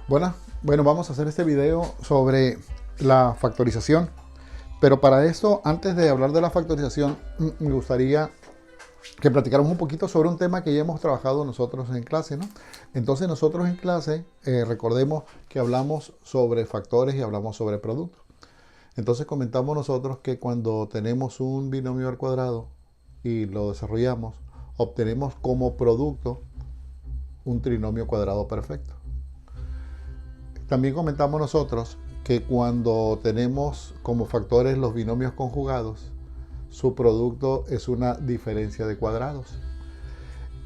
Bueno, vamos a hacer este video sobre la factorización. Pero para esto, antes de hablar de la factorización, me gustaría que platicáramos un poquito sobre un tema que ya hemos trabajado nosotros en clase, ¿no? Entonces nosotros en clase, recordemos que hablamos sobre factores y hablamos sobre productos. Entonces comentamos nosotros que cuando tenemos un binomio al cuadrado y lo desarrollamos, obtenemos como producto un trinomio cuadrado perfecto. También comentamos nosotros que cuando tenemos como factores los binomios conjugados, su producto es una diferencia de cuadrados.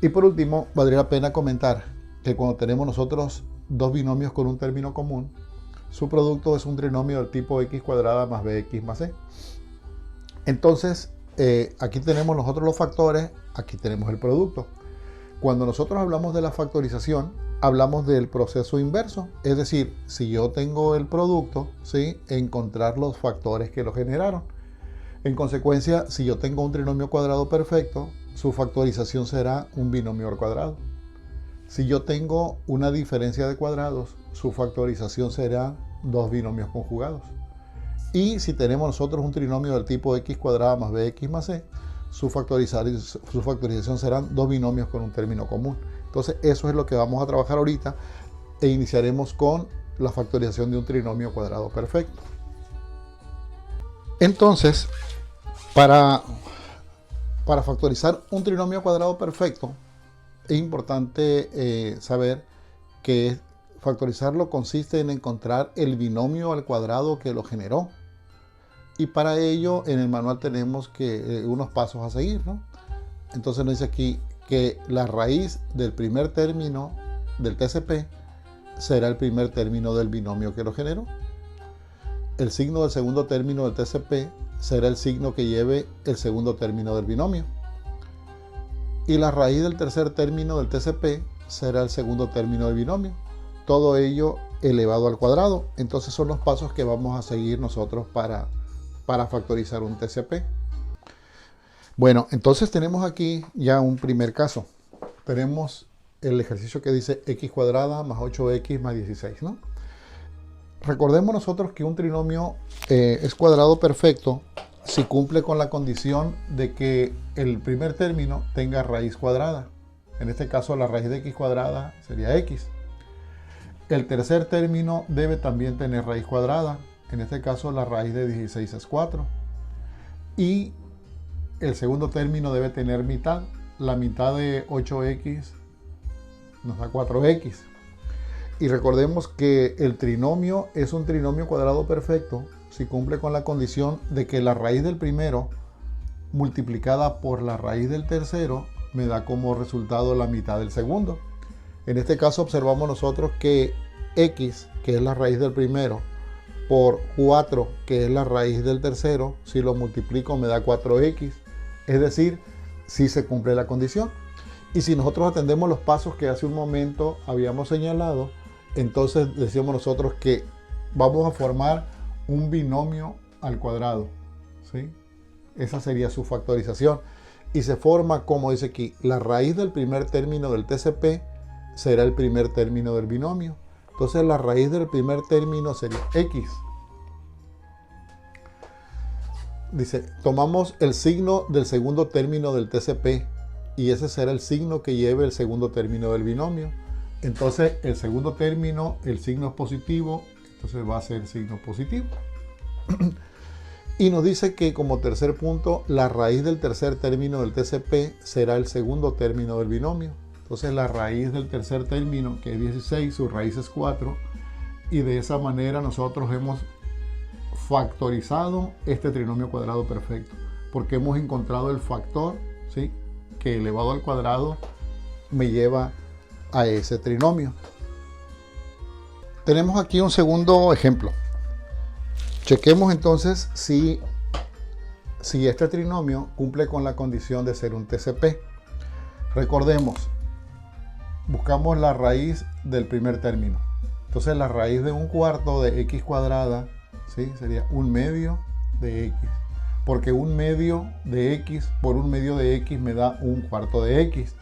Y por último, valdría la pena comentar que cuando tenemos nosotros dos binomios con un término común, su producto es un trinomio del tipo x cuadrada más bx más c. Entonces, aquí tenemos nosotros los factores, aquí tenemos el producto. Cuando nosotros hablamos de la factorización, hablamos del proceso inverso, es decir, si yo tengo el producto, ¿sí?, encontrar los factores que lo generaron. En consecuencia, si yo tengo un trinomio cuadrado perfecto, su factorización será un binomio al cuadrado. Si yo tengo una diferencia de cuadrados, su factorización será dos binomios conjugados. Y si tenemos nosotros un trinomio del tipo x cuadrada más bx más c, su factorización serán dos binomios con un término común. Entonces eso es lo que vamos a trabajar ahorita e iniciaremos con la factorización de un trinomio cuadrado perfecto. Entonces, para factorizar un trinomio cuadrado perfecto, es importante saber que factorizarlo consiste en encontrar el binomio al cuadrado que lo generó. Y para ello en el manual tenemos unos pasos a seguir, ¿no? Entonces nos dice aquí que la raíz del primer término del TCP será el primer término del binomio que lo generó. El signo del segundo término del TCP será el signo que lleve el segundo término del binomio. Y la raíz del tercer término del TCP será el segundo término del binomio. Todo ello elevado al cuadrado. Entonces son los pasos que vamos a seguir nosotros para factorizar un TCP. Bueno, entonces tenemos aquí ya un primer caso. Tenemos el ejercicio que dice x cuadrada más 8x más 16, ¿no? Recordemos nosotros que un trinomio es cuadrado perfecto si cumple con la condición de que el primer término tenga raíz cuadrada. En este caso la raíz de x cuadrada sería x. El tercer término debe también tener raíz cuadrada. En este caso la raíz de 16 es 4. Y el segundo término debe tener mitad. La mitad de 8x nos da 4x. Y recordemos que el trinomio es un trinomio cuadrado perfecto si cumple con la condición de que la raíz del primero multiplicada por la raíz del tercero me da como resultado la mitad del segundo. En este caso observamos nosotros que x, que es la raíz del primero, por 4, que es la raíz del tercero, si lo multiplico me da 4x. Es decir, si se cumple la condición. Y si nosotros atendemos los pasos que hace un momento habíamos señalado, entonces decimos nosotros que vamos a formar un binomio al cuadrado, ¿sí? Esa sería su factorización. Y se forma, como dice aquí, la raíz del primer término del TCP será el primer término del binomio. Entonces la raíz del primer término sería x. Dice, tomamos el signo del segundo término del TCP y ese será el signo que lleve el segundo término del binomio. Entonces el segundo término, el signo es positivo, entonces va a ser signo positivo. Y nos dice que como tercer punto, la raíz del tercer término del TCP será el segundo término del binomio. Entonces la raíz del tercer término, que es 16, su raíz es 4. Y de esa manera nosotros hemos factorizado este trinomio cuadrado perfecto. Porque hemos encontrado el factor, ¿sí?, que elevado al cuadrado me lleva a ese trinomio. Tenemos aquí un segundo ejemplo. Chequemos entonces si este trinomio cumple con la condición de ser un TCP. Recordemos, buscamos la raíz del primer término. Entonces la raíz de un cuarto de x cuadrada, ¿sí?, sería un medio de x. Porque un medio de x por un medio de x me da un cuarto de x.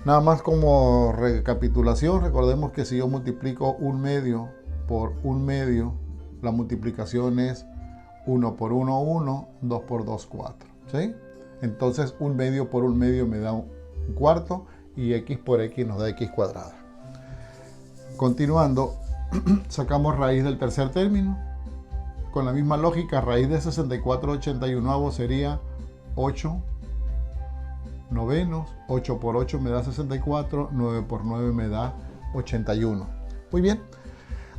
Nada más como recapitulación, recordemos que si yo multiplico 1/2 por 1/2, la multiplicación es 1 por 1, 1, 2 por 2, 4. ¿Sí? Entonces 1/2 por 1/2 me da un cuarto y x por x nos da x cuadrada. Continuando, sacamos raíz del tercer término. Con la misma lógica, raíz de 64/81 sería 8 novenos. 8 por 8 me da 64, 9 por 9 me da 81. Muy bien,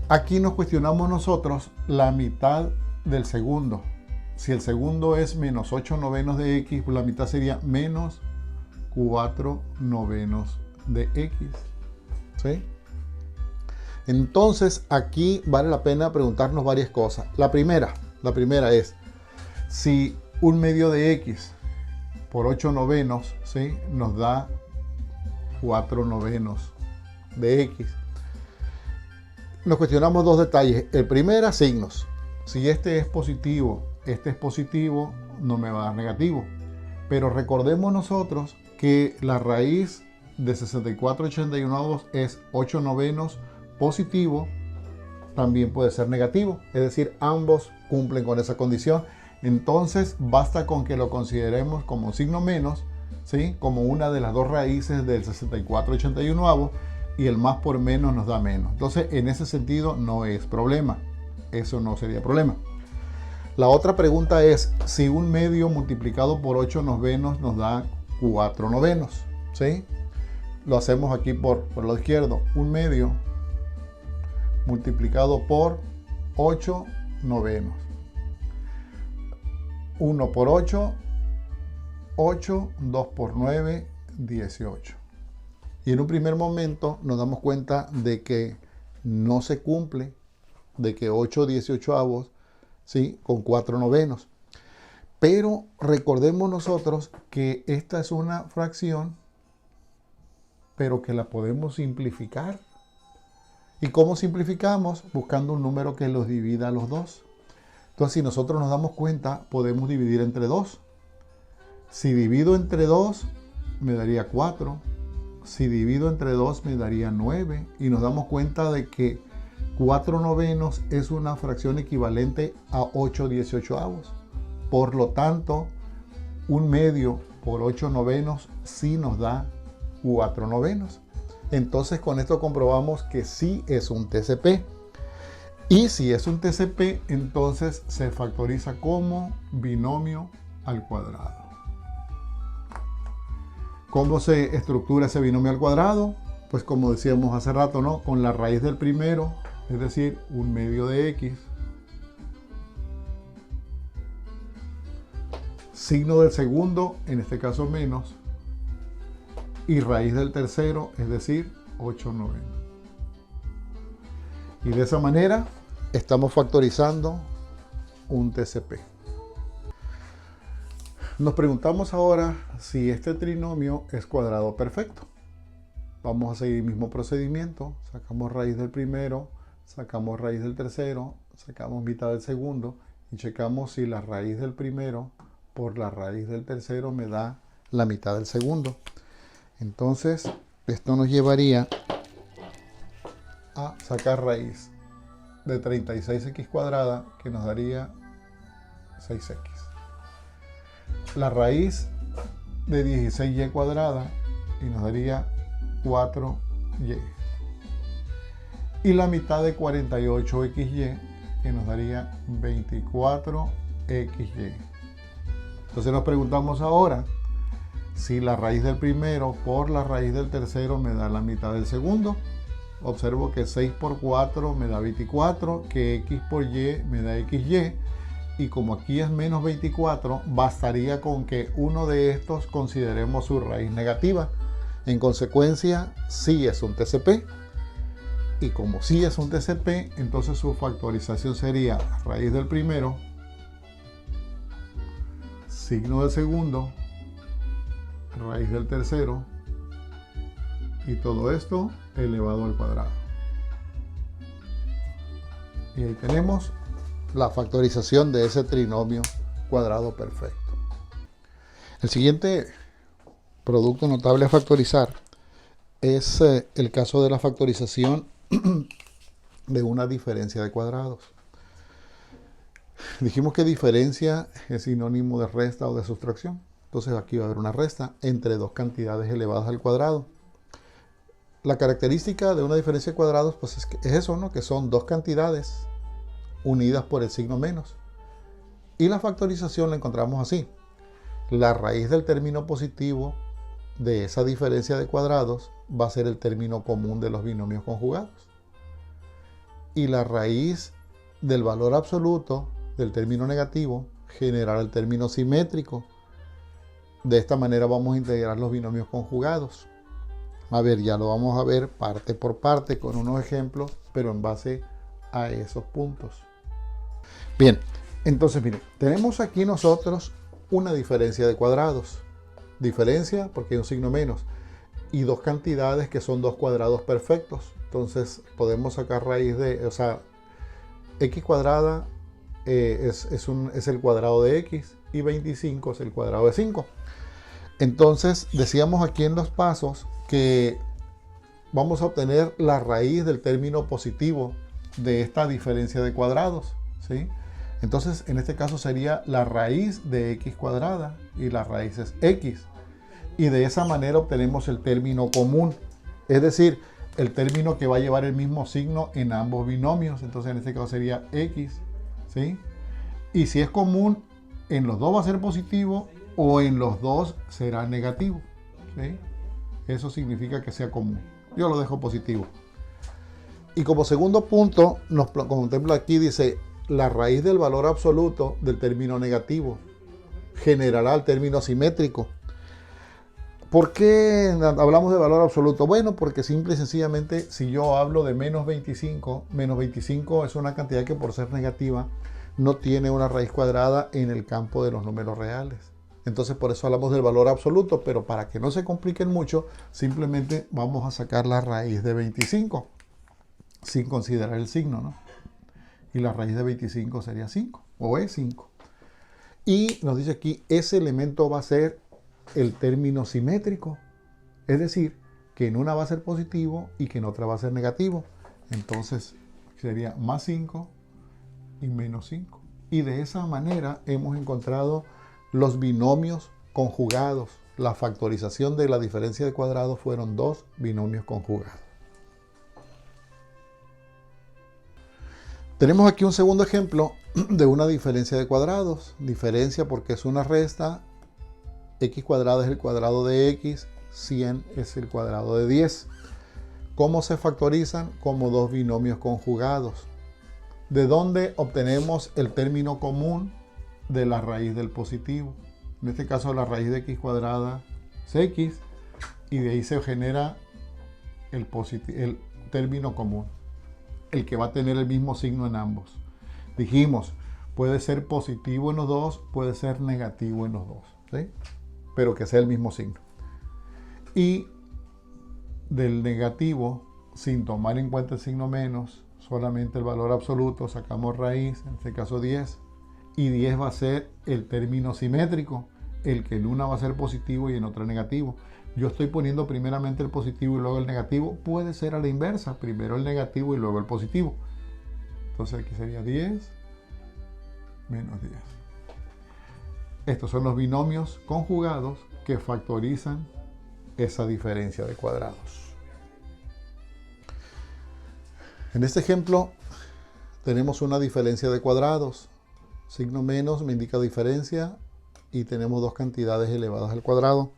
aquí nos cuestionamos nosotros la mitad del segundo. Si el segundo es menos 8 novenos de x, pues la mitad sería menos 4 novenos de x. ¿Sí? Entonces aquí vale la pena preguntarnos varias cosas. La primera es, si 1/2 de x por 8 novenos, ¿sí?, nos da 4 novenos de x. Nos cuestionamos dos detalles. El primero, signos. Si este es positivo, no me va a dar negativo. Pero recordemos nosotros que la raíz de 64/81 es 8 novenos positivo, también puede ser negativo. Es decir, ambos cumplen con esa condición. Entonces basta con que lo consideremos como signo menos, ¿sí?, como una de las dos raíces del 64/81 y el más por menos nos da menos. Entonces en ese sentido no es problema, eso no sería problema. La otra pregunta es si 1/2 multiplicado por 8 novenos nos da 4 novenos, ¿sí? Lo hacemos aquí por el lado izquierdo. 1/2 multiplicado por 8 novenos. 1 por 8, 8, 2 por 9, 18. Y en un primer momento nos damos cuenta de que no se cumple, de que 8 18avos, ¿sí?, con 4 novenos. Pero recordemos nosotros que esta es una fracción, pero que la podemos simplificar. ¿Y cómo simplificamos? Buscando un número que los divida a los dos. Entonces, si nosotros nos damos cuenta, podemos dividir entre 2. Si divido entre 2, me daría 4. Si divido entre 2, me daría 9. Y nos damos cuenta de que 4 novenos es una fracción equivalente a 8 18avos. Por lo tanto, 1/2 por 8 novenos sí nos da 4 novenos. Entonces con esto comprobamos que sí es un TCP. Y si es un TCP, entonces se factoriza como binomio al cuadrado. ¿Cómo se estructura ese binomio al cuadrado? Pues como decíamos hace rato, ¿no?, con la raíz del primero, es decir, 1/2 de x, signo del segundo, en este caso menos, y raíz del tercero, es decir, 8 novenos. Y de esa manera estamos factorizando un TCP. Nos preguntamos ahora si este trinomio es cuadrado perfecto. Vamos a seguir el mismo procedimiento. Sacamos raíz del primero, sacamos raíz del tercero, sacamos mitad del segundo y checamos si la raíz del primero por la raíz del tercero me da la mitad del segundo. Entonces, esto nos llevaría a sacar raíz de 36x cuadrada, que nos daría 6x. La raíz de 16y cuadrada, y nos daría 4y. Y la mitad de 48xy, que nos daría 24xy. Entonces nos preguntamos ahora, si la raíz del primero por la raíz del tercero me da la mitad del segundo. Observo que 6 por 4 me da 24, que x por y me da xy. Y como aquí es menos 24, bastaría con que uno de estos consideremos su raíz negativa. En consecuencia, sí es un TCP. Y como sí es un TCP, entonces su factorización sería raíz del primero, signo del segundo, raíz del tercero, y todo esto elevado al cuadrado. Y ahí tenemos la factorización de ese trinomio cuadrado perfecto. El siguiente producto notable a factorizar es el caso de la factorización de una diferencia de cuadrados. Dijimos que diferencia es sinónimo de resta o de sustracción. Entonces aquí va a haber una resta entre dos cantidades elevadas al cuadrado. La característica de una diferencia de cuadrados pues es eso, ¿no? Que son dos cantidades unidas por el signo menos. Y la factorización la encontramos así. La raíz del término positivo de esa diferencia de cuadrados va a ser el término común de los binomios conjugados. Y la raíz del valor absoluto del término negativo generará el término simétrico. De esta manera vamos a integrar los binomios conjugados. A ver, ya lo vamos a ver parte por parte con unos ejemplos, pero en base a esos puntos. Bien, entonces miren, tenemos aquí nosotros una diferencia de cuadrados. Diferencia porque hay un signo menos. Y dos cantidades que son dos cuadrados perfectos. Entonces podemos sacar raíz de, o sea, x cuadrada es el cuadrado de x y 25 es el cuadrado de 5. Entonces decíamos aquí en los pasos que vamos a obtener la raíz del término positivo de esta diferencia de cuadrados, ¿sí? Entonces en este caso sería la raíz de x cuadrada y la raíz es x. Y de esa manera obtenemos el término común, es decir, el término que va a llevar el mismo signo en ambos binomios. Entonces en este caso sería x, ¿sí? Y si es común, en los dos va a ser positivo o en los dos será negativo, ¿sí? Eso significa que sea común. Yo lo dejo positivo. Y como segundo punto, nos contempla aquí, dice, la raíz del valor absoluto del término negativo generará el término simétrico. ¿Por qué hablamos de valor absoluto? Bueno, porque simple y sencillamente, si yo hablo de menos 25 es una cantidad que por ser negativa no tiene una raíz cuadrada en el campo de los números reales. Entonces por eso hablamos del valor absoluto, pero para que no se compliquen mucho, simplemente vamos a sacar la raíz de 25, sin considerar el signo, ¿no? Y la raíz de 25 sería 5, o es 5. Y nos dice aquí, ese elemento va a ser el término simétrico, es decir, que en una va a ser positivo y que en otra va a ser negativo. Entonces sería más 5 y menos 5. Y de esa manera hemos encontrado los binomios conjugados. La factorización de la diferencia de cuadrados fueron dos binomios conjugados. Tenemos aquí un segundo ejemplo de una diferencia de cuadrados. Diferencia porque es una resta. X cuadrado es el cuadrado de x, 100 es el cuadrado de 10. ¿Cómo se factorizan? Como dos binomios conjugados. ¿De dónde obtenemos el término común? De la raíz del positivo. En este caso la raíz de x cuadrada es x y de ahí se genera el término común, el que va a tener el mismo signo en ambos. Dijimos, puede ser positivo en los dos, puede ser negativo en los dos, ¿sí? Pero que sea el mismo signo. Y del negativo, sin tomar en cuenta el signo menos, solamente el valor absoluto, sacamos raíz, en este caso 10, y 10 va a ser el término simétrico, el que en una va a ser positivo y en otra negativo. Yo estoy poniendo primeramente el positivo y luego el negativo, puede ser a la inversa, primero el negativo y luego el positivo. Entonces aquí sería 10 menos 10. Estos son los binomios conjugados que factorizan esa diferencia de cuadrados. En este ejemplo tenemos una diferencia de cuadrados. Signo menos me indica diferencia y tenemos dos cantidades elevadas al cuadrado.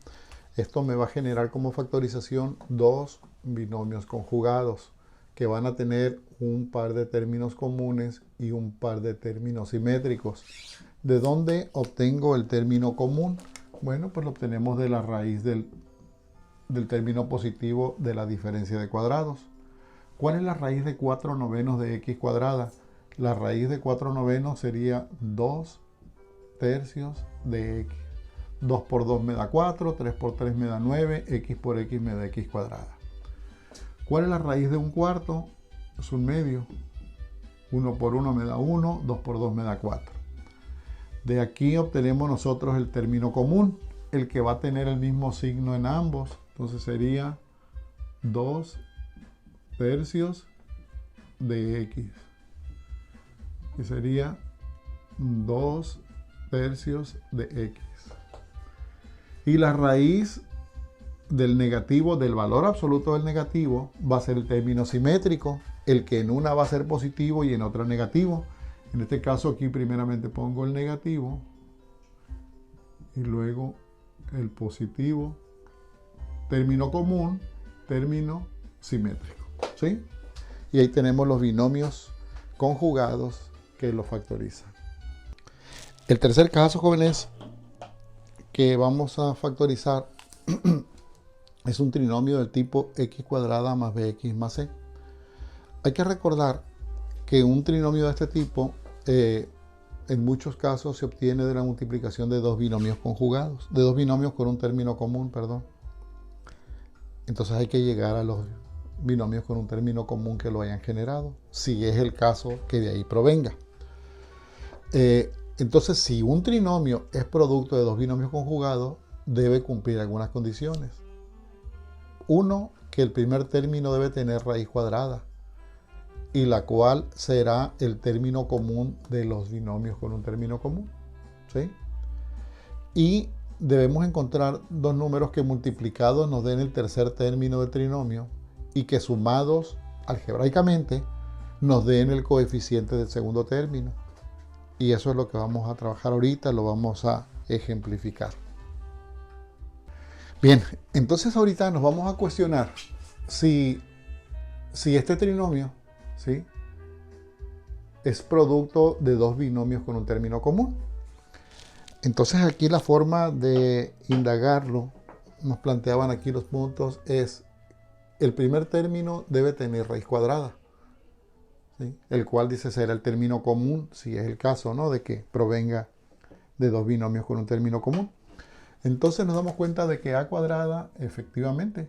Esto me va a generar como factorización dos binomios conjugados que van a tener un par de términos comunes y un par de términos simétricos. ¿De dónde obtengo el término común? Bueno, pues lo obtenemos de la raíz del término positivo de la diferencia de cuadrados. ¿Cuál es la raíz de 4 novenos de x cuadrada? La raíz de 4 novenos sería 2 tercios de x. 2 por 2 me da 4, 3 por 3 me da 9, x por x me da x cuadrada. ¿Cuál es la raíz de un cuarto? Es un medio. 1 por 1 me da 1, 2 por 2 me da 4. De aquí obtenemos nosotros el término común, el que va a tener el mismo signo en ambos. Entonces sería 2 tercios de x. Y sería 2 tercios de x. Y la raíz del negativo, del valor absoluto del negativo, va a ser el término simétrico, el que en una va a ser positivo y en otra negativo. En este caso aquí primeramente pongo el negativo y luego el positivo, término común, término simétrico, ¿sí? Y ahí tenemos los binomios conjugados que lo factorizan. El tercer caso, jóvenes, que vamos a factorizar es un trinomio del tipo x cuadrada más bx más c. Hay que recordar que un trinomio de este tipo en muchos casos se obtiene de la multiplicación de dos binomios conjugados, de dos binomios con un término común, perdón. Entonces hay que llegar a los binomios con un término común que lo hayan generado, si es el caso que de ahí provenga. Entonces, si un trinomio es producto de dos binomios conjugados, debe cumplir algunas condiciones. Uno, que el primer término debe tener raíz cuadrada, y la cual será el término común de los binomios con un término común, ¿sí? Y debemos encontrar dos números que multiplicados nos den el tercer término del trinomio y que sumados algebraicamente nos den el coeficiente del segundo término. Y eso es lo que vamos a trabajar ahorita, lo vamos a ejemplificar. Bien, entonces ahorita nos vamos a cuestionar si este trinomio, ¿sí?, es producto de dos binomios con un término común. Entonces aquí la forma de indagarlo, nos planteaban aquí los puntos, es el primer término debe tener raíz cuadrada, ¿sí?, el cual dice será el término común, si es el caso, ¿no?, de que provenga de dos binomios con un término común. Entonces nos damos cuenta de que a cuadrada efectivamente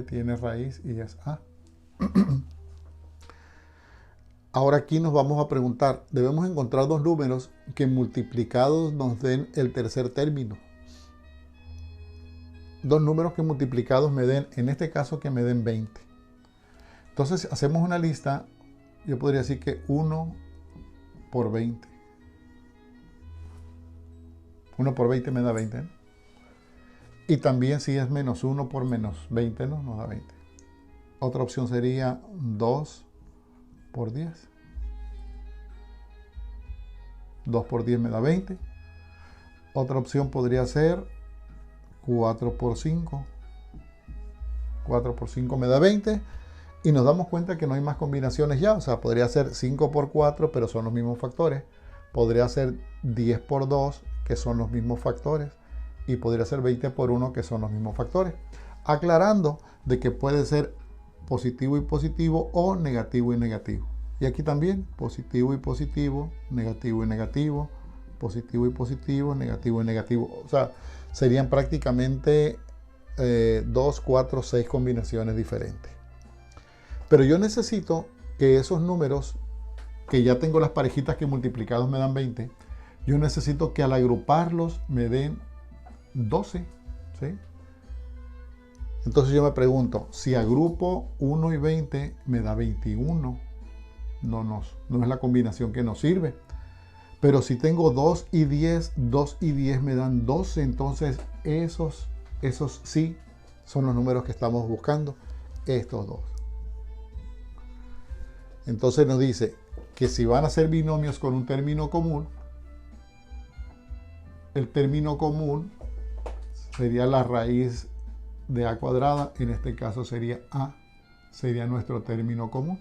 tiene raíz y es a. Ahora aquí nos vamos a preguntar, debemos encontrar dos números que multiplicados nos den el tercer término. Dos números que multiplicados me den, en este caso que me den 20. Entonces hacemos una lista, yo podría decir que 1 por 20. 1 por 20 me da 20, ¿no? Y también si es menos 1 por menos 20, ¿no?, nos da 20. Otra opción sería 2 por 10. 2 por 10 me da 20. Otra opción podría ser 4 por 5. 4 por 5 me da 20. Y nos damos cuenta que no hay más combinaciones ya. O sea, podría ser 5 por 4, pero son los mismos factores. Podría ser 10 por 2, que son los mismos factores. Y podría ser 20 por 1, que son los mismos factores. Aclarando de que puede ser positivo y positivo o negativo y negativo. Y aquí también positivo y positivo, negativo y negativo, positivo y positivo, negativo y negativo. O sea, serían prácticamente 2, 4, 6 combinaciones diferentes. Pero yo necesito que esos números, que ya tengo las parejitas que multiplicados me dan 20, yo necesito que al agruparlos me den 12, ¿sí? Entonces yo me pregunto, si agrupo 1 y 20 me da 21. No es la combinación que nos sirve. Pero si tengo 2 y 10, 2 y 10 me dan 12. Entonces esos sí son los números que estamos buscando, estos dos. Entonces nos dice que si van a ser binomios con un término común, el término común sería la raíz de a cuadrada, en este caso sería a, sería nuestro término común.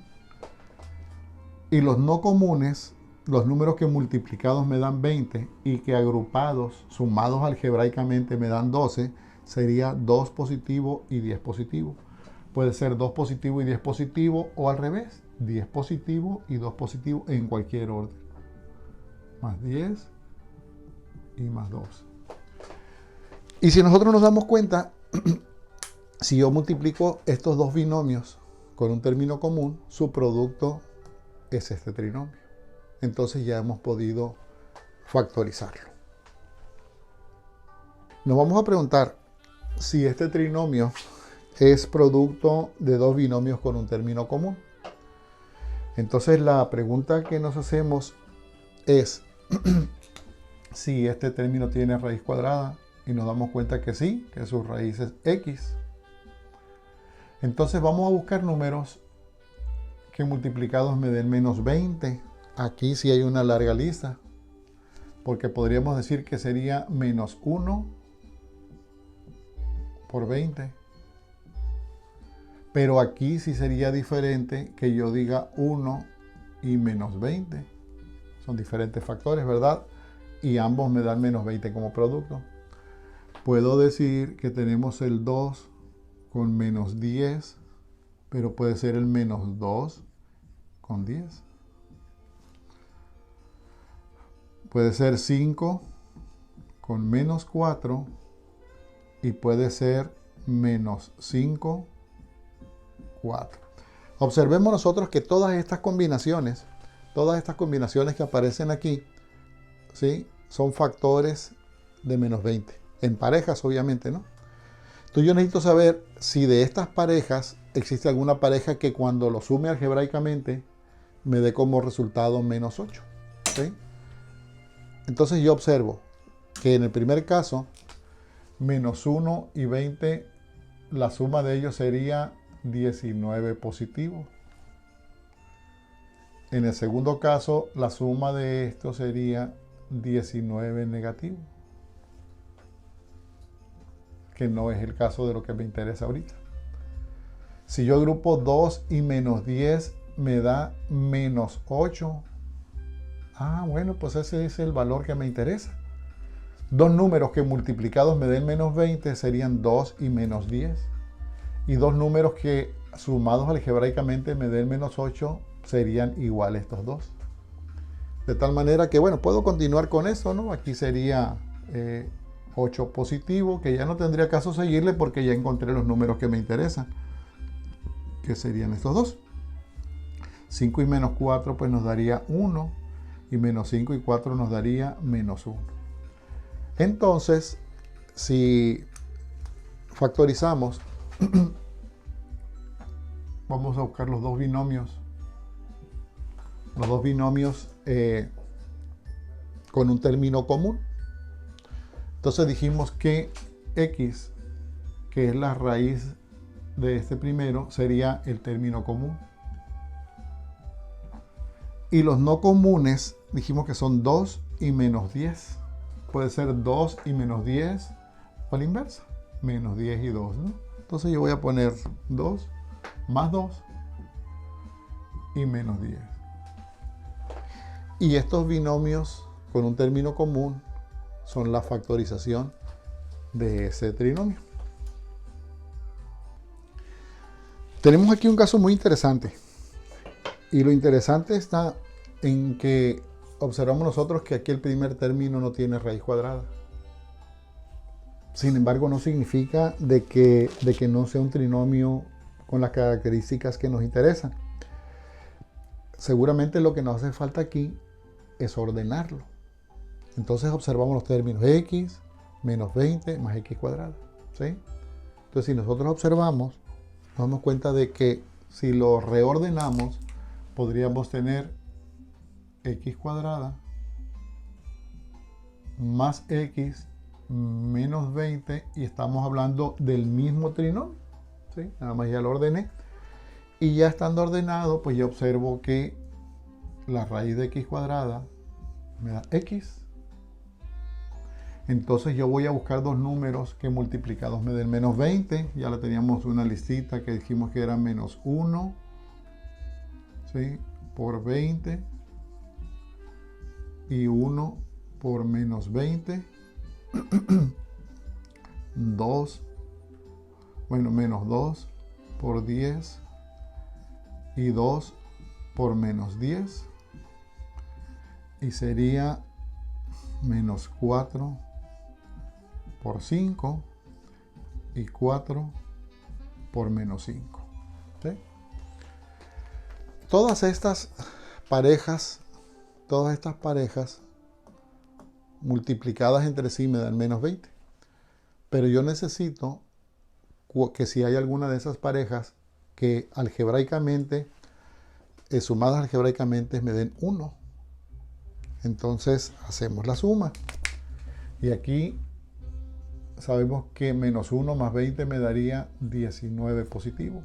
Y los no comunes, los números que multiplicados me dan 20 y que agrupados, sumados algebraicamente me dan 12, sería 2 positivo y 10 positivo. Puede ser 2 positivo y 10 positivo o al revés, 10 positivo y 2 positivo en cualquier orden. Más 10 y más 12. Y si nosotros nos damos cuenta, si yo multiplico estos dos binomios con un término común, su producto es este trinomio. Entonces ya hemos podido factorizarlo. Nos vamos a preguntar si este trinomio es producto de dos binomios con un término común. Entonces la pregunta que nos hacemos es si este término tiene raíz cuadrada, y nos damos cuenta que sí, que su raíz es x. Entonces vamos a buscar números que multiplicados me den menos 20. Aquí sí hay una larga lista, porque podríamos decir que sería menos 1 por 20. Pero aquí sí sería diferente que yo diga 1 y menos 20. Son diferentes factores, ¿verdad? Y ambos me dan menos 20 como producto. Puedo decir que tenemos el 2 con menos 10, pero puede ser el menos 2 con 10. Puede ser 5 con menos 4 y puede ser menos 5, 4. Observemos nosotros que todas estas combinaciones que aparecen aquí, ¿sí?, son factores de menos 20. En parejas, obviamente, ¿no? Entonces yo necesito saber si de estas parejas existe alguna pareja que cuando lo sume algebraicamente me dé como resultado menos 8. ¿Sí? Entonces yo observo que en el primer caso, menos 1 y 20, la suma de ellos sería 19 positivo. En el segundo caso, la suma de esto sería 19 negativo, que no es el caso de lo que me interesa ahorita. Si yo agrupo 2 y menos 10, me da menos 8. Bueno, pues ese es el valor que me interesa. Dos números que multiplicados me den menos 20 serían 2 y menos 10. Y dos números que sumados algebraicamente me den menos 8 serían iguales estos dos. De tal manera que, bueno, puedo continuar con eso, ¿no? Aquí sería 8 positivo, que ya no tendría caso seguirle porque ya encontré los números que me interesan, que serían estos dos. 5 y menos 4 pues nos daría 1, y menos 5 y 4 nos daría menos 1. Entonces, si factorizamos, vamos a buscar los dos binomios. Los dos binomios con un término común. Entonces dijimos que x, que es la raíz de este primero, sería el término común. Y los no comunes dijimos que son 2 y menos 10. Puede ser 2 y menos 10 o a la inversa, menos 10 y 2, ¿no? Entonces yo voy a poner 2 más 2 y menos 10. Y estos binomios con un término común son la factorización de ese trinomio. Tenemos aquí un caso muy interesante. Y lo interesante está en que observamos nosotros que aquí el primer término no tiene raíz cuadrada. Sin embargo, no significa de que no sea un trinomio con las características que nos interesan. Seguramente lo que nos hace falta aquí es ordenarlo. Entonces observamos los términos x menos 20 más x cuadrada, ¿sí? Entonces si nosotros observamos, nos damos cuenta de que si lo reordenamos, podríamos tener x cuadrada más x menos 20, y estamos hablando del mismo trinomio, ¿sí? Nada más ya lo ordené. Y ya estando ordenado, pues ya observo que la raíz de x cuadrada me da x. Entonces yo voy a buscar dos números que multiplicados me den menos 20. Ya la teníamos una listita que dijimos que era menos 1, ¿sí?, por 20 y 1 por menos 20. 2, bueno, menos 2 por 10 y 2 por menos 10. Y sería menos 4 por 5 y 4 por menos 5. ¿Sí? Todas estas parejas multiplicadas entre sí me dan menos 20. Pero yo necesito que si hay alguna de esas parejas que algebraicamente, sumadas algebraicamente, me den 1. Entonces hacemos la suma. Y aquí sabemos que menos 1 más 20 me daría 19 positivo.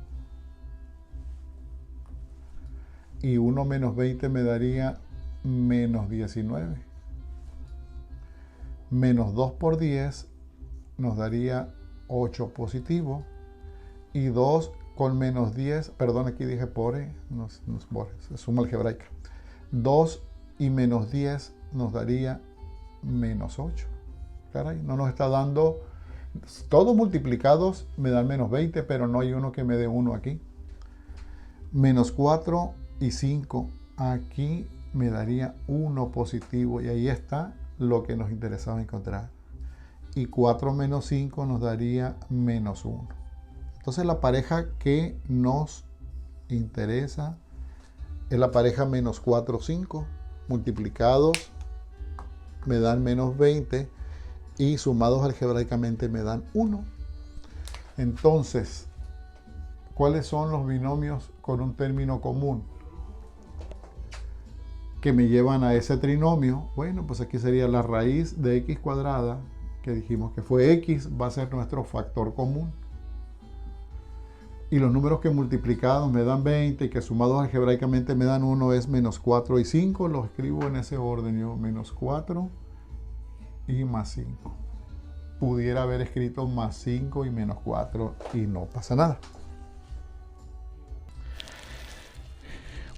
Y 1 menos 20 me daría menos 19. Menos 2 por 10 nos daría 8 positivo. Y 2 con menos 10, perdón, aquí dije pore, no es pore, es suma algebraica. 2 y menos 10 nos daría menos 8. Caray, no nos está dando, todos multiplicados me dan menos 20, pero no hay uno que me dé 1 aquí. Menos 4 y 5, aquí me daría 1 positivo, y ahí está lo que nos interesaba encontrar. Y 4 menos 5 nos daría menos 1. Entonces la pareja que nos interesa es la pareja menos 4, 5. Multiplicados me dan menos 20 y sumados algebraicamente me dan 1. Entonces, ¿cuáles son los binomios con un término común que me llevan a ese trinomio? Bueno, pues aquí sería la raíz de x cuadrada, que dijimos que fue x, va a ser nuestro factor común. Y los números que multiplicados me dan 20 y que sumados algebraicamente me dan 1 es menos 4 y 5. Los escribo en ese orden yo, menos 4 y más 5. Pudiera haber escrito más 5 y menos 4 y no pasa nada.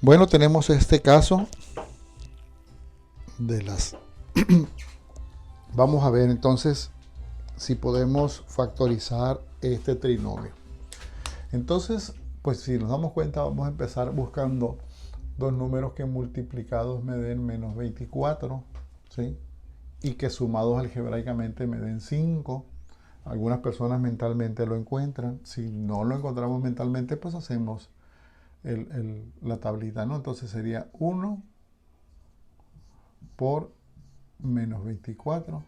Bueno, tenemos este caso de las... Vamos a ver entonces si podemos factorizar este trinomio. Entonces, pues si nos damos cuenta, vamos a empezar buscando dos números que multiplicados me den menos 24, ¿sí? Y que sumados algebraicamente me den 5. Algunas personas mentalmente lo encuentran. Si no lo encontramos mentalmente, pues hacemos la tablita, ¿no? Entonces sería 1 por menos 24.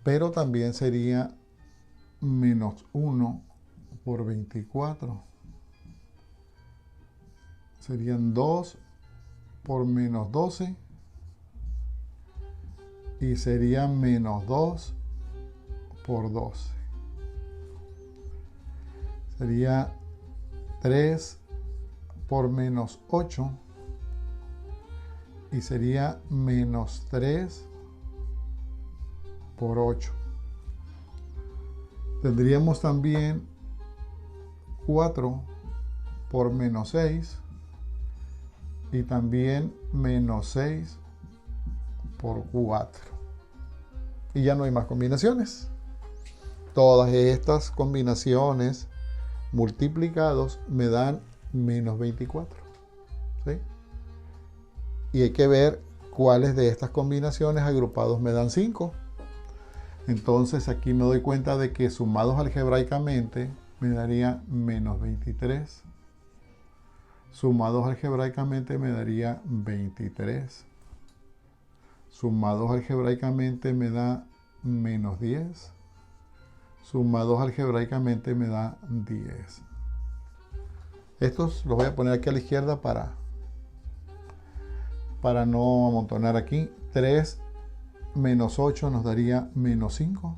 Pero también sería menos 1 por 24. Serían 2 por menos 12. Y sería menos 2 por 12. Sería 3 por menos 8. Y sería menos 3 por 8. Tendríamos también 4 por menos 6. Y también menos 6 por 4. Y ya no hay más combinaciones. Todas estas combinaciones multiplicados me dan menos 24. ¿Sí? Y hay que ver cuáles de estas combinaciones agrupados me dan 5. Entonces aquí me doy cuenta de que sumados algebraicamente me daría menos 23. Sumados algebraicamente me daría 23. Sumados algebraicamente me da menos 10. Sumados algebraicamente me da 10. Estos los voy a poner aquí a la izquierda para no amontonar aquí. 3 menos 8 nos daría menos 5.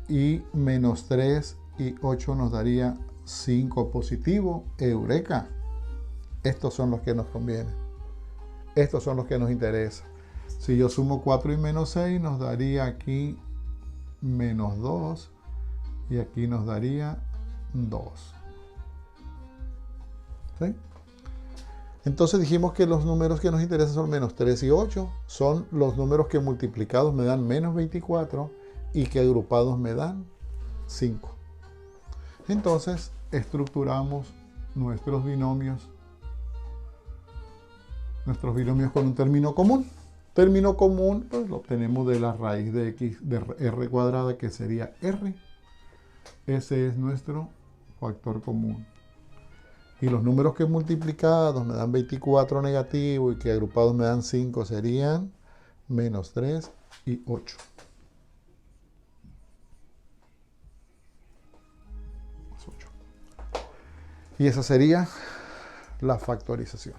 Y menos 3 y 8 nos daría 5 positivo. ¡Eureka! Estos son los que nos convienen. Estos son los que nos interesan. Si yo sumo 4 y menos 6, nos daría aquí menos 2. Y aquí nos daría 2. ¿Sí? Entonces dijimos que los números que nos interesan son menos 3 y 8. Son los números que multiplicados me dan menos 24 y que agrupados me dan 5. Entonces estructuramos nuestros binomios con un término común. Término común, pues lo obtenemos de la raíz de x de r cuadrada, que sería r. Ese es nuestro factor común. Y los números que multiplicados me dan 24 negativo y que agrupados me dan 5 serían menos 3 y 8. Y esa sería la factorización.